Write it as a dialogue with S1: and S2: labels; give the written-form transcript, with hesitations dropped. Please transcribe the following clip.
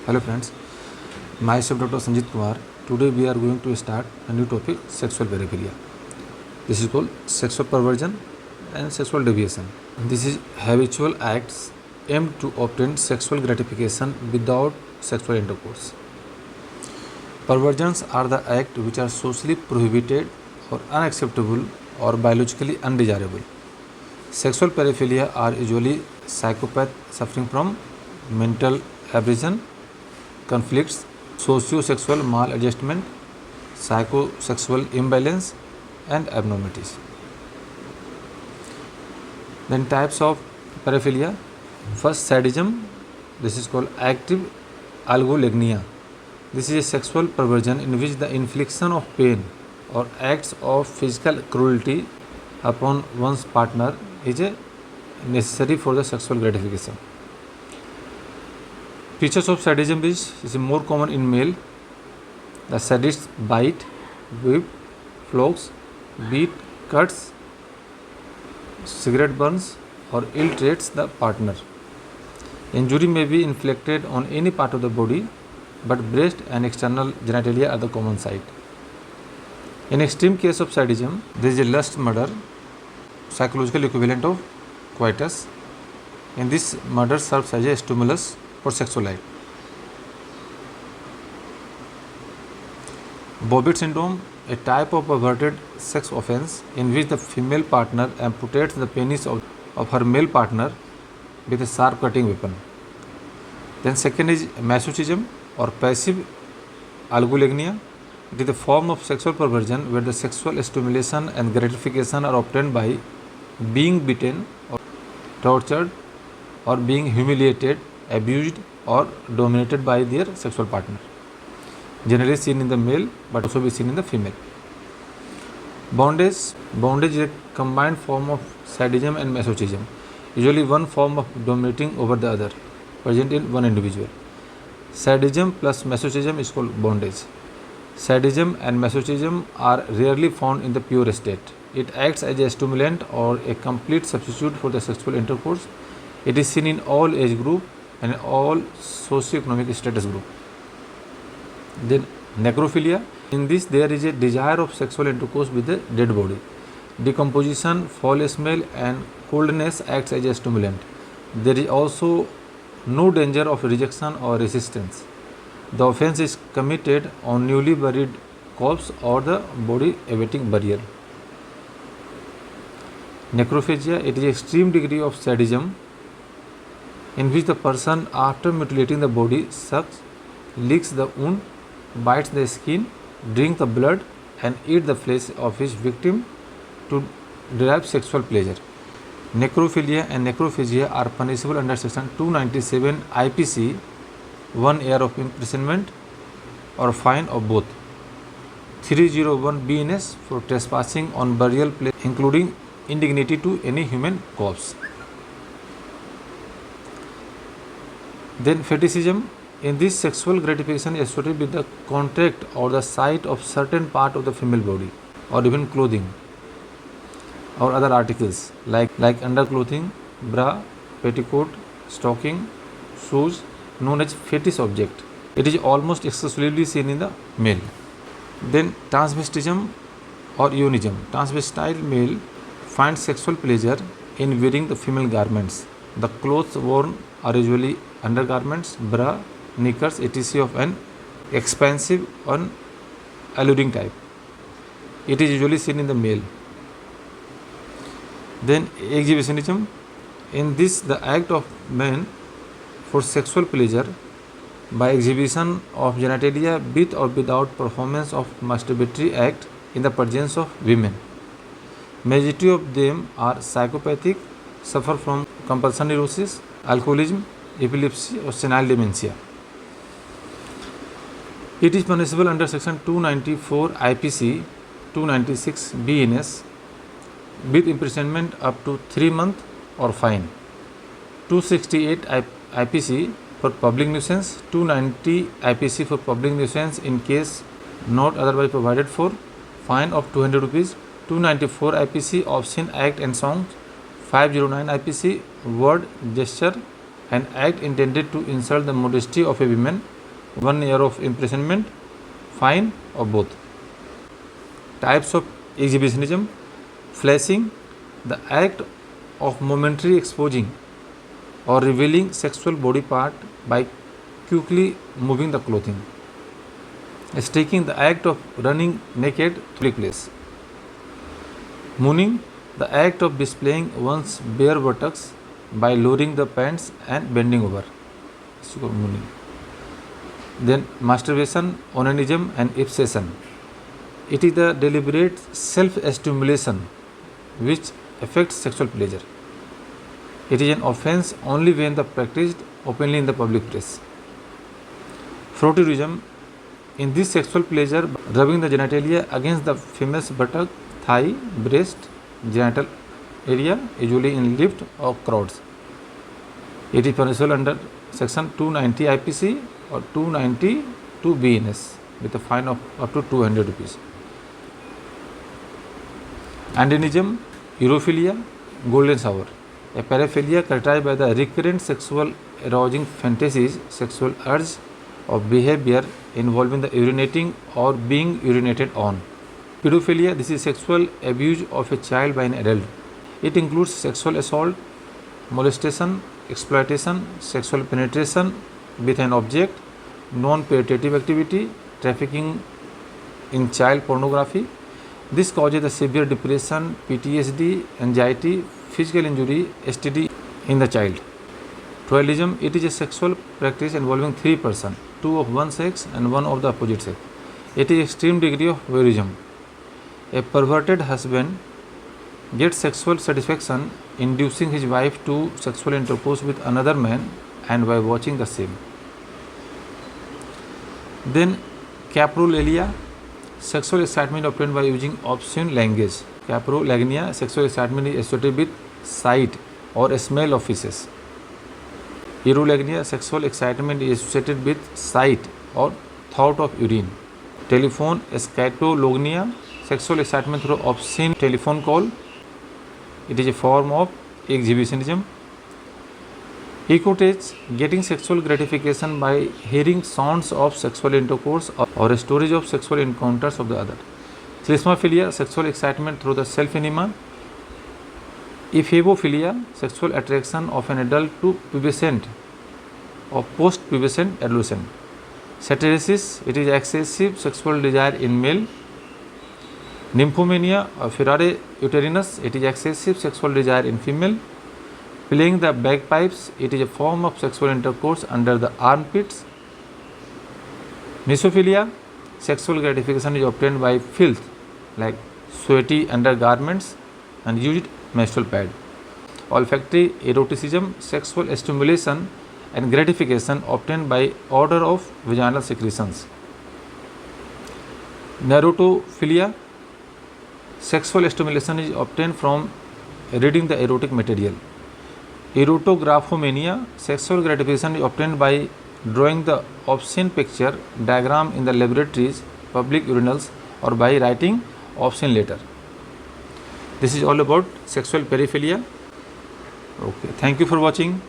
S1: Hello friends, myself Dr. Sanjit Kumar. Today we are going to start a new topic, sexual paraphilia. This is called sexual perversion and sexual deviation. This is habitual acts aimed to obtain sexual gratification without sexual intercourse. Perversions are the acts which are socially prohibited or unacceptable or biologically undesirable. Sexual paraphilia are usually psychopaths suffering from mental aberration, conflicts, socio-sexual maladjustment, psychosexual imbalance, and abnormalities. Then types of paraphilia. First, sadism. This is called active algolagnia. This is a sexual perversion in which the infliction of pain or acts of physical cruelty upon one's partner is necessary for the sexual gratification. Features of sadism is more common in male. The sadists bite, whip, flogs, beat, cuts, cigarette burns, or ill-treats the partner. Injury may be inflicted on any part of the body, but breast and external genitalia are the common site. In extreme case of sadism, there is a lust murder, psychological equivalent of coitus. In this, murder serves as a stimulus for sexual act. Bobbit syndrome, a type of perverted sex offense in which the female partner amputates the penis of her male partner with a sharp cutting weapon. Then second is masochism or passive algolagnia. It is a form of sexual perversion where the sexual stimulation and gratification are obtained by being beaten or tortured or being humiliated, abused, or dominated by their sexual partner. Generally seen in the male but also be seen in the female. Bondage is a combined form of sadism and masochism, usually one form of dominating over the other, present in one individual. Sadism plus masochism is called bondage. Sadism and masochism are rarely found in the pure state. It acts as a stimulant or a complete substitute for the sexual intercourse. It is seen in all age group and all socio-economic status group. Then necrophilia. In this, there is a desire of sexual intercourse with the dead body. Decomposition, foul smell, and coldness acts as a stimulant. There is also no danger of rejection or resistance. The offense is committed on newly buried corpse or the body awaiting burial. Necrophagia, it is extreme degree of sadism in which the person, after mutilating the body, sucks, licks the wound, bites the skin, drinks the blood, and eats the flesh of his victim to derive sexual pleasure. Necrophilia and necrophagia are punishable under section 297 IPC, 1 year of imprisonment or fine of both. 301 BNS for trespassing on burial place, including indignity to any human corpse. Then fetishism. In this, sexual gratification is associated with the contact or the sight of certain part of the female body or even clothing or other articles like underclothing, bra, petticoat, stocking, shoes, known as fetish object. It is almost exclusively seen in the male. Then transvestism or Eonism. Transvestite male finds sexual pleasure in wearing the female garments. The clothes worn are usually undergarments, bra, knickers, etc. of an expansive and alluring type. It is usually seen in the male. Then exhibitionism. In this, the act of men for sexual pleasure by exhibition of genitalia with or without performance of masturbatory act in the presence of women. Majority of them are psychopathic, suffer from compulsion neurosis, alcoholism, epilepsy, or senile dementia. It is punishable under section 294 IPC, 296 BNS with imprisonment up to 3 months or fine. 268 IPC for public nuisance, 290 IPC for public nuisance in case not otherwise provided for, fine of 200 rupees. 294 IPC obscene act and songs, 509 IPC word, gesture an act intended to insult the modesty of a woman, 1 year of imprisonment, fine, or both. Types of exhibitionism: flashing, the act of momentary exposing or revealing sexual body part by quickly moving the clothing. Sticking, the act of running naked through a place. Mooning, the act of displaying one's bare buttocks by lowering the pants and bending over. This is called mooning. Then masturbation, onanism, and ipsation. It is the deliberate self-stimulation which affects sexual pleasure. It is an offense only when practiced openly in the public place. Frotteurism, in this sexual pleasure, rubbing the genitalia against the female's buttock, thigh, breast, genital area, usually in lift or crowds. It is punishable under section 290 IPC or 292 BNS with a fine of up to 200 rupees. Undenism, Urophilia, golden shower, a paraphilia characterized by the recurrent sexual arousing fantasies, sexual urge, or behavior involving the urinating or being urinated on. Pedophilia, this is sexual abuse of a child by an adult. It includes sexual assault, molestation, exploitation, sexual penetration with an object, non-penetrative activity, trafficking in child pornography. This causes the severe depression, PTSD, anxiety, physical injury, STD in the child. Troilism, it is a sexual practice involving 3 persons, 2 of one sex and 1 of the opposite sex. It is extreme degree of voyeurism. A perverted husband gets sexual satisfaction inducing his wife to sexual intercourse with another man and by watching the same. Then Caprolalia, sexual excitement obtained by using obscene language. Caprolagnia, sexual excitement is associated with sight or smell of feces. Urolagnia, sexual excitement is associated with sight or thought of urine. Telephone scatologia, sexual excitement through obscene telephone call. It is a form of exhibitionism. Ecoutage, getting sexual gratification by hearing sounds of sexual intercourse or a storage of sexual encounters of the other. Klismaphilia, sexual excitement through the self-enema. Ephebophilia, sexual attraction of an adult to pubescent or post-pubescent adolescent. Satyriasis, it is excessive sexual desire in male. Nymphomania or Furore uterinus, it is excessive sexual desire in female. Playing the bagpipes, it is a form of sexual intercourse under the armpits. Misophilia, sexual gratification is obtained by filth like sweaty undergarments and used menstrual pad. Olfactory eroticism, sexual stimulation and gratification obtained by order of vaginal secretions. Necrophilia, sexual stimulation is obtained from reading the erotic material. Erotographomania, sexual gratification is obtained by drawing the obscene picture diagram in the laboratories, public urinals, or by writing obscene letter. This is all about sexual paraphilia. Okay, thank you for watching.